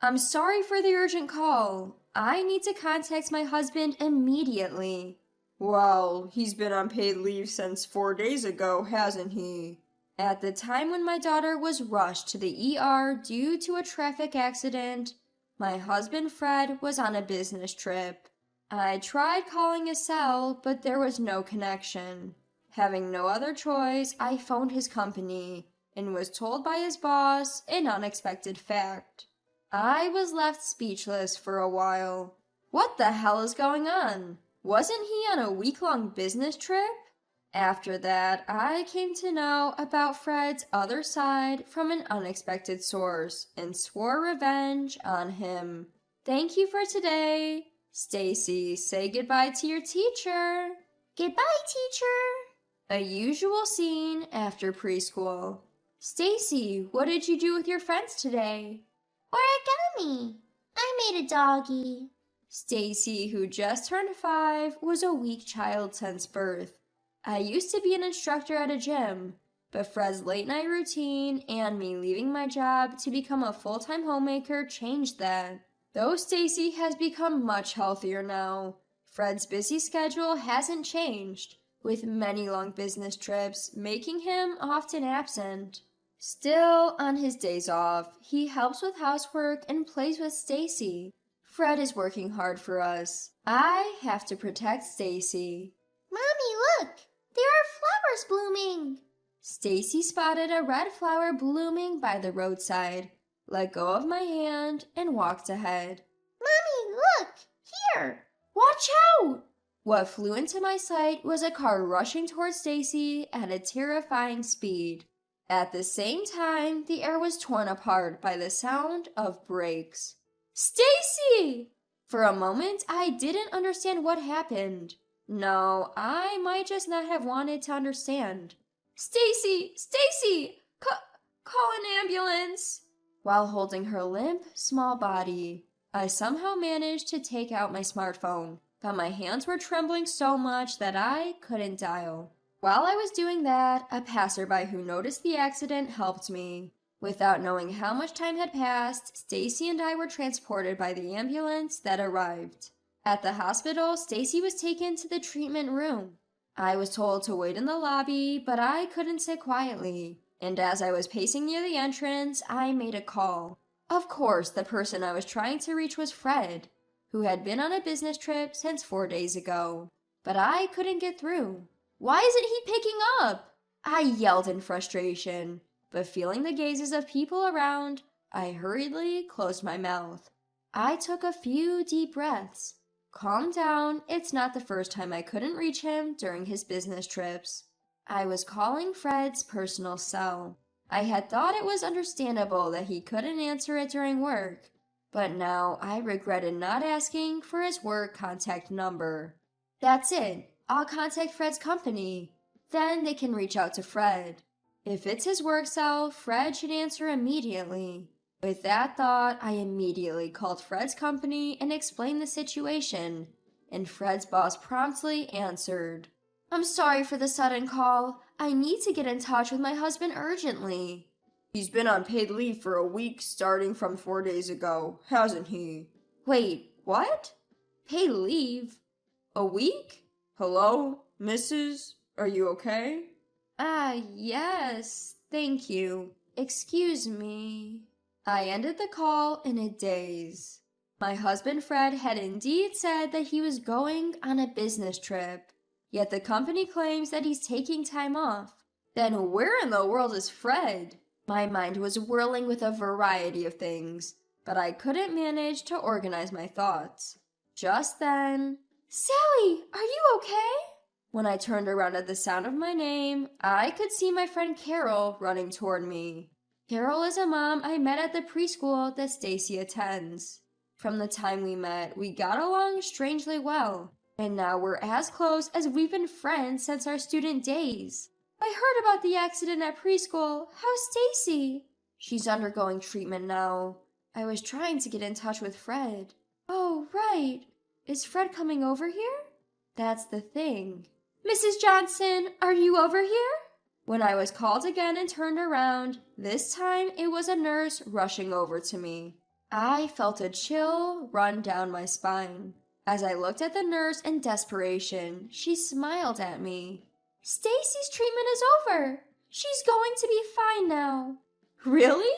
I'm sorry for the urgent call. I need to contact my husband immediately. Well, he's been on paid leave since 4 days ago, hasn't he? At the time when my daughter was rushed to the ER due to a traffic accident, my husband Fred was on a business trip. I tried calling his cell, but there was no connection. Having no other choice, I phoned his company and was told by his boss an unexpected fact. I was left speechless for a while. What the hell is going on? Wasn't he on a week-long business trip? After that, I came to know about Fred's other side from an unexpected source and swore revenge on him. Thank you for today. Stacy, say goodbye to your teacher. Goodbye, teacher. A usual scene after preschool. Stacy, what did you do with your friends today? Origami. I made a doggy. Stacy, who just turned 5, was a weak child since birth. I used to be an instructor at a gym, but Fred's late night routine and me leaving my job to become a full-time homemaker changed that. Though Stacy has become much healthier now, Fred's busy schedule hasn't changed, with many long business trips making him often absent. Still, on his days off, he helps with housework and plays with Stacy. Fred is working hard for us. I have to protect Stacy. Mommy, look! There are flowers blooming. Stacy spotted a red flower blooming by the roadside, let go of my hand, and walked ahead. Mommy, look! Here! Watch out! What flew into my sight was a car rushing towards Stacy at a terrifying speed. At the same time, the air was torn apart by the sound of brakes. Stacy! For a moment, I didn't understand what happened. No, I might just not have wanted to understand. Stacy! Stacy! Call an ambulance! While holding her limp, small body, I somehow managed to take out my smartphone, but my hands were trembling so much that I couldn't dial. While I was doing that, a passerby who noticed the accident helped me. Without knowing how much time had passed, Stacy and I were transported by the ambulance that arrived. At the hospital, Stacy was taken to the treatment room. I was told to wait in the lobby, but I couldn't sit quietly, and as I was pacing near the entrance, I made a call. Of course, the person I was trying to reach was Fred, who had been on a business trip since 4 days ago. But I couldn't get through. Why isn't he picking up? I yelled in frustration, but feeling the gazes of people around, I hurriedly closed my mouth. I took a few deep breaths. Calm down, it's not the first time I couldn't reach him during his business trips. I was calling Fred's personal cell. I had thought it was understandable that he couldn't answer it during work, but now I regretted not asking for his work contact number. That's it. I'll contact Fred's company. Then they can reach out to Fred. If it's his work cell, Fred should answer immediately. With that thought, I immediately called Fred's company and explained the situation, and Fred's boss promptly answered. I'm sorry for the sudden call. I need to get in touch with my husband urgently. He's been on paid leave for a week starting from 4 days ago, hasn't he? Wait, what? Paid leave? A week? Hello, Mrs.? Are you okay? Yes, thank you. Excuse me. I ended the call in a daze. My husband Fred had indeed said that he was going on a business trip, yet the company claims that he's taking time off. Then where in the world is Fred? My mind was whirling with a variety of things, but I couldn't manage to organize my thoughts. Just then, Sally, are you okay? When I turned around at the sound of my name, I could see my friend Carol running toward me. Carol is a mom I met at the preschool that Stacy attends. From the time we met, we got along strangely well, and now we're as close as we've been friends since our student days. I heard about the accident at preschool. How's Stacy? She's undergoing treatment now. I was trying to get in touch with Fred. Oh, right. Is Fred coming over here? That's the thing. Mrs. Johnson, are you over here? When I was called again and turned around, this time it was a nurse rushing over to me. I felt a chill run down my spine. As I looked at the nurse in desperation, she smiled at me. Stacy's treatment is over. She's going to be fine now. Really?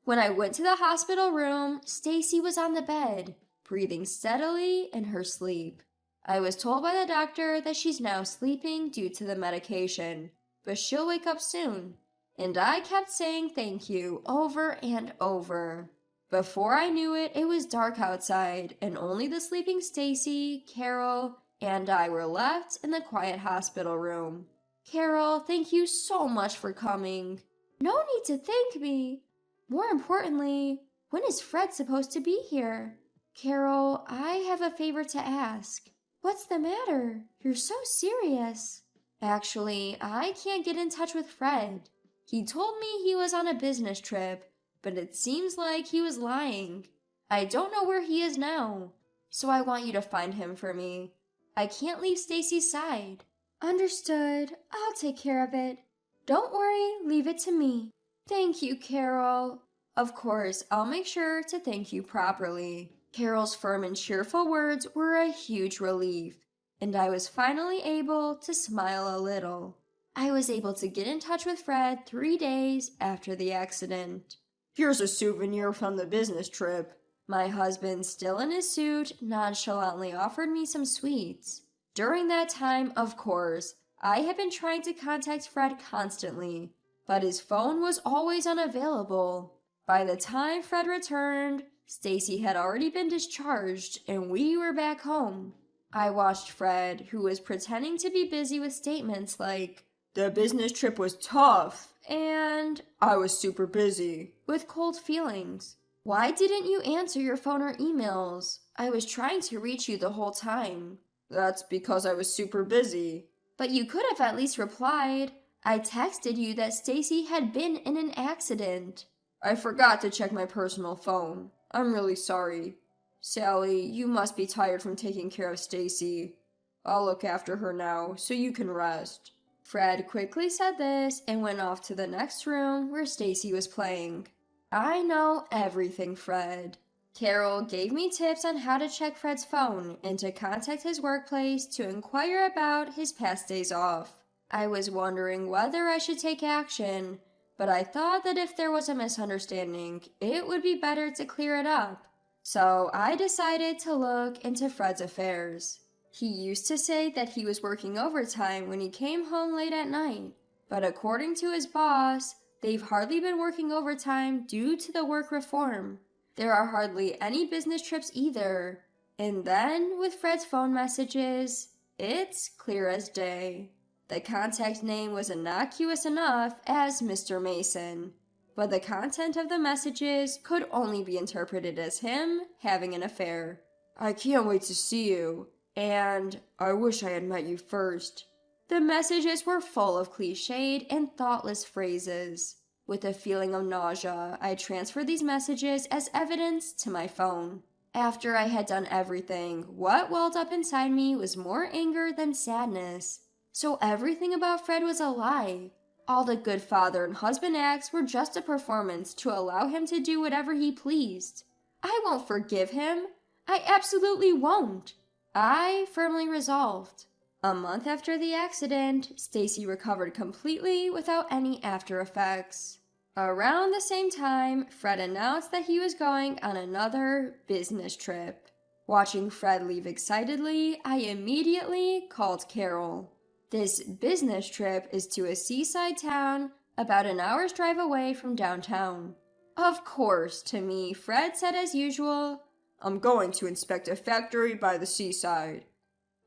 When I went to the hospital room, Stacy was on the bed, breathing steadily in her sleep. I was told by the doctor that she's now sleeping due to the medication, but she'll wake up soon. And I kept saying thank you over and over. Before I knew it, it was dark outside, and only the sleeping Stacy, Carol, and I were left in the quiet hospital room. Carol, thank you so much for coming. No need to thank me. More importantly, when is Fred supposed to be here? Carol, I have a favor to ask. What's the matter? You're so serious. Actually, I can't get in touch with Fred. He told me he was on a business trip, but it seems like he was lying. I don't know where he is now, so I want you to find him for me. I can't leave Stacy's side. Understood. I'll take care of it. Don't worry, leave it to me. Thank you, Carol. Of course, I'll make sure to thank you properly. Carol's firm and cheerful words were a huge relief, and I was finally able to smile a little. I was able to get in touch with Fred 3 days after the accident. Here's a souvenir from the business trip. My husband, still in his suit, nonchalantly offered me some sweets. During that time, of course, I had been trying to contact Fred constantly, but his phone was always unavailable. By the time Fred returned, Stacy had already been discharged and we were back home. I watched Fred, who was pretending to be busy with statements like, "The business trip was tough," and "I was super busy," with cold feelings. Why didn't you answer your phone or emails? I was trying to reach you the whole time. "That's because I was super busy." But you could have at least replied. I texted you that Stacy had been in an accident. "I forgot to check my personal phone. I'm really sorry. Sally, you must be tired from taking care of Stacy. I'll look after her now, so you can rest." Fred quickly said this and went off to the next room where Stacy was playing. I know everything, Fred. Carol gave me tips on how to check Fred's phone and to contact his workplace to inquire about his past days off. I was wondering whether I should take action, but I thought that if there was a misunderstanding, it would be better to clear it up. So I decided to look into Fred's affairs. He used to say that he was working overtime when he came home late at night, but according to his boss, they've hardly been working overtime due to the work reform. There are hardly any business trips either. And then, with Fred's phone messages, it's clear as day. The contact name was innocuous enough as Mr. Mason, but the content of the messages could only be interpreted as him having an affair. "I can't wait to see you," and "I wish I had met you first." The messages were full of cliched and thoughtless phrases. With a feeling of nausea, I transferred these messages as evidence to my phone. After I had done everything, what welled up inside me was more anger than sadness. So everything about Fred was a lie. All the good father and husband acts were just a performance to allow him to do whatever he pleased. I won't forgive him. I absolutely won't. I firmly resolved. A month after the accident, Stacy recovered completely without any after effects. Around the same time, Fred announced that he was going on another business trip. Watching Fred leave excitedly, I immediately called Carol. This business trip is to a seaside town about an hour's drive away from downtown. Of course, to me, Fred said as usual, "I'm going to inspect a factory by the seaside."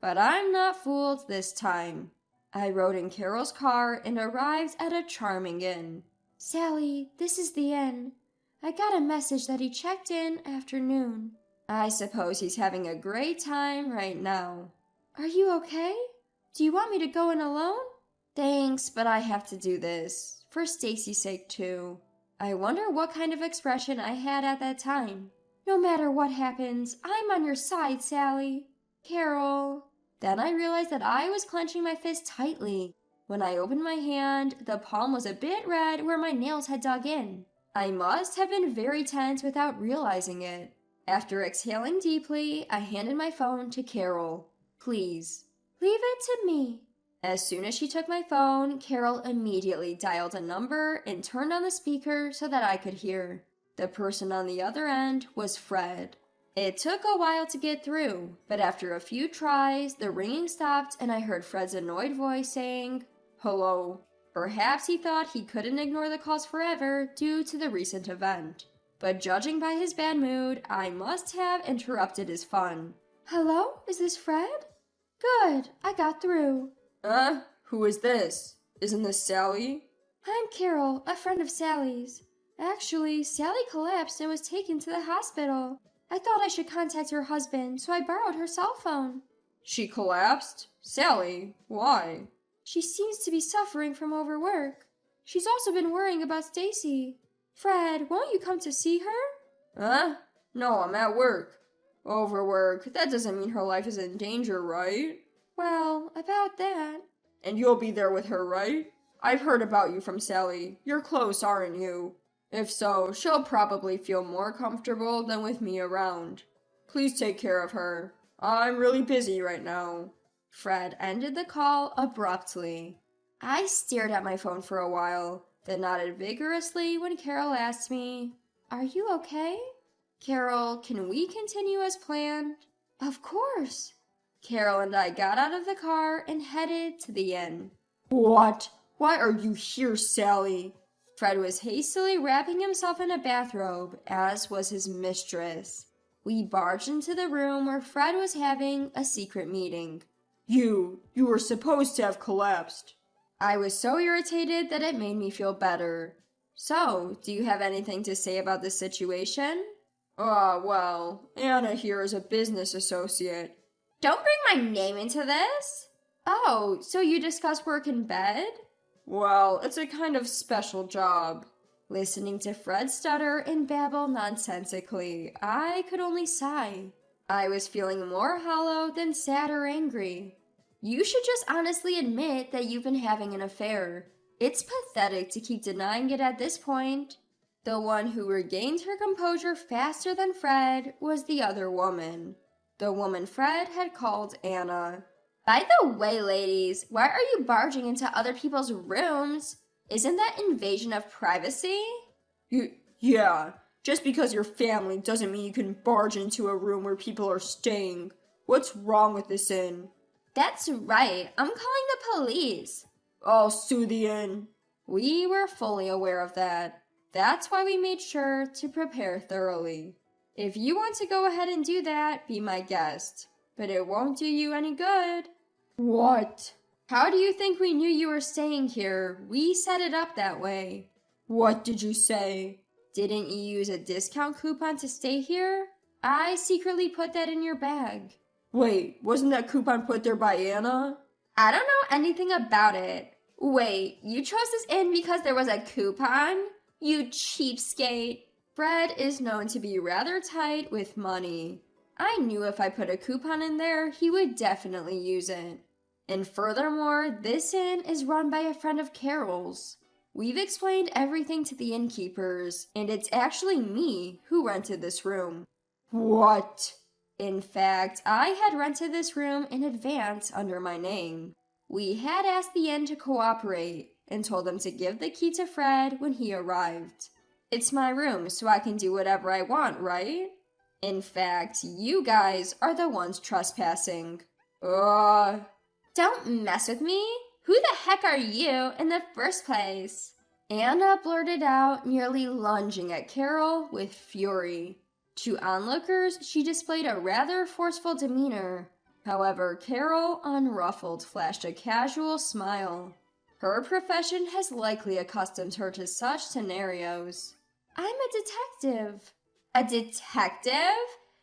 But I'm not fooled this time. I rode in Carol's car and arrived at a charming inn. Sally, this is the inn. I got a message that he checked in after noon. I suppose he's having a great time right now. Are you okay? Do you want me to go in alone? Thanks, but I have to do this. For Stacy's sake, too. I wonder what kind of expression I had at that time. No matter what happens, I'm on your side, Sally. Carol. Then I realized that I was clenching my fist tightly. When I opened my hand, the palm was a bit red where my nails had dug in. I must have been very tense without realizing it. After exhaling deeply, I handed my phone to Carol. Please. Leave it to me. As soon as she took my phone, Carol immediately dialed a number and turned on the speaker so that I could hear. The person on the other end was Fred. It took a while to get through, but after a few tries, the ringing stopped and I heard Fred's annoyed voice saying, "Hello." Perhaps he thought he couldn't ignore the calls forever due to the recent event. But judging by his bad mood, I must have interrupted his fun. Hello? Is this Fred? Good, I got through. Who is this? Isn't this Sally? I'm Carol, a friend of Sally's. Actually, Sally collapsed and was taken to the hospital. I thought I should contact her husband, so I borrowed her cell phone. She collapsed? Sally, why? She seems to be suffering from overwork. She's also been worrying about Stacy. Fred, won't you come to see her? No, I'm at work. Overwork? That doesn't mean her life is in danger, right? Well, about that. And you'll be there with her, right? I've heard about you from Sally. You're close, aren't you? If so, she'll probably feel more comfortable than with me around. Please take care of her. I'm really busy right now. Fred ended the call abruptly. I stared at my phone for a while, then nodded vigorously when Carol asked me, Are you okay? Carol, can we continue as planned? Of course. Carol and I got out of the car and headed to the inn. What? Why are you here, Sally? Fred was hastily wrapping himself in a bathrobe, as was his mistress. We barged into the room where Fred was having a secret meeting. You were supposed to have collapsed. I was so irritated that it made me feel better. So, do you have anything to say about this situation? Well, Anna here is a business associate. Don't bring my name into this! Oh, so you discuss work in bed? Well, it's a kind of special job. Listening to Fred stutter and babble nonsensically, I could only sigh. I was feeling more hollow than sad or angry. You should just honestly admit that you've been having an affair. It's pathetic to keep denying it at this point. The one who regained her composure faster than Fred was the other woman. The woman Fred had called Anna. By the way, ladies, why are you barging into other people's rooms? Isn't that invasion of privacy? Yeah, just because you're family doesn't mean you can barge into a room where people are staying. What's wrong with this inn? That's right, I'm calling the police. I'll sue the inn. We were fully aware of that. That's why we made sure to prepare thoroughly. If you want to go ahead and do that, be my guest. But it won't do you any good. What? How do you think we knew you were staying here? We set it up that way. What did you say? Didn't you use a discount coupon to stay here? I secretly put that in your bag. Wait, wasn't that coupon put there by Anna? I don't know anything about it. Wait, you chose this inn because there was a coupon? You cheapskate. Fred is known to be rather tight with money. I knew if I put a coupon in there, he would definitely use it. And furthermore, this inn is run by a friend of Carol's. We've explained everything to the innkeepers, and it's actually me who rented this room. What? In fact, I had rented this room in advance under my name. We had asked the inn to cooperate and told them to give the key to Fred when he arrived. It's my room, so I can do whatever I want, right? In fact, you guys are the ones trespassing. Don't mess with me. Who the heck are you in the first place? Anna blurted out, nearly lunging at Carol with fury. To onlookers, she displayed a rather forceful demeanor. However, Carol, unruffled, flashed a casual smile. Her profession has likely accustomed her to such scenarios. I'm a detective. A detective?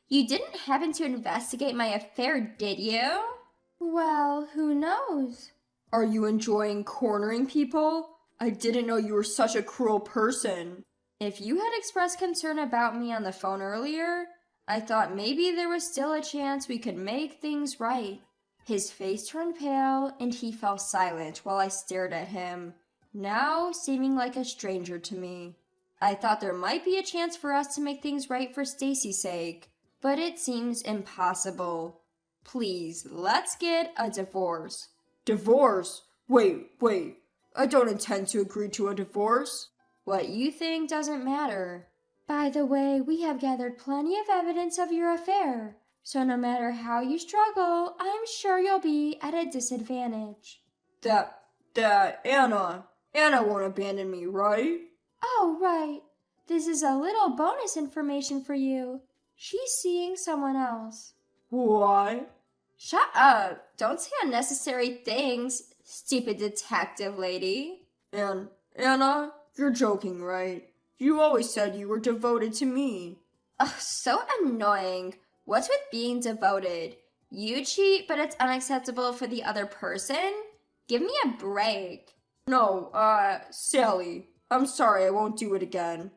You didn't happen to investigate my affair, did you? Well, who knows? Are you enjoying cornering people? I didn't know you were such a cruel person. If you had expressed concern about me on the phone earlier, I thought maybe there was still a chance we could make things right. His face turned pale, and he fell silent while I stared at him, now seeming like a stranger to me. I thought there might be a chance for us to make things right for Stacy's sake, but it seems impossible. Please, let's get a divorce. Divorce? Wait. I don't intend to agree to a divorce. What you think doesn't matter. By the way, we have gathered plenty of evidence of your affair, so no matter how you struggle, I'm sure you'll be at a disadvantage. Anna won't abandon me, right? Oh, right. This is a little bonus information for you. She's seeing someone else. What? Shut up. Don't say unnecessary things, stupid detective lady. Anna, you're joking, right? You always said you were devoted to me. Ugh, so annoying. What's with being devoted? You cheat, but it's unacceptable for the other person? Give me a break. No, Sally, I'm sorry, I won't do it again.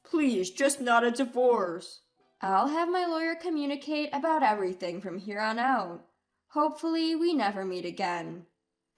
Please, just not a divorce. I'll have my lawyer communicate about everything from here on out. Hopefully, we never meet again.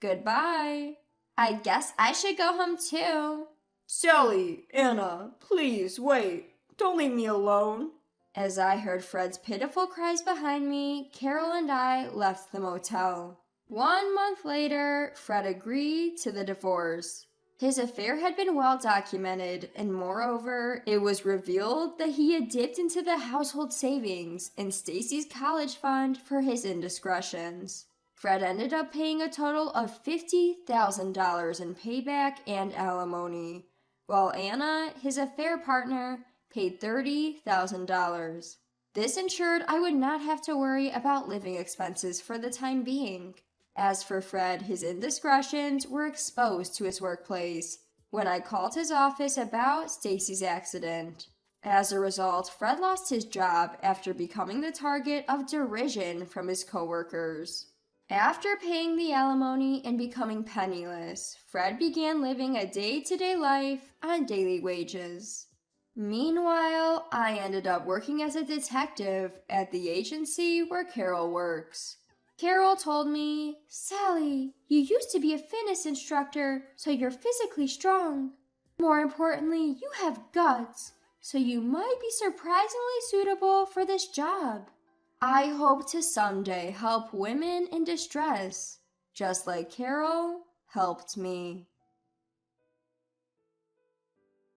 Goodbye. I guess I should go home too. Sally, Anna, please, wait. Don't leave me alone. As I heard Fred's pitiful cries behind me, Carol and I left the motel. 1 month later, Fred agreed to the divorce. His affair had been well documented, and moreover, it was revealed that he had dipped into the household savings and Stacy's college fund for his indiscretions. Fred ended up paying a total of $50,000 in payback and alimony, while Anna, his affair partner, paid $30,000. This ensured I would not have to worry about living expenses for the time being. As for Fred, his indiscretions were exposed to his workplace when I called his office about Stacy's accident. As a result, Fred lost his job after becoming the target of derision from his coworkers. After paying the alimony and becoming penniless, Fred began living a day-to-day life on daily wages. Meanwhile, I ended up working as a detective at the agency where Carol works. Carol told me, Sally, you used to be a fitness instructor, so you're physically strong. More importantly, you have guts, so you might be surprisingly suitable for this job. I hope to someday help women in distress, just like Carol helped me.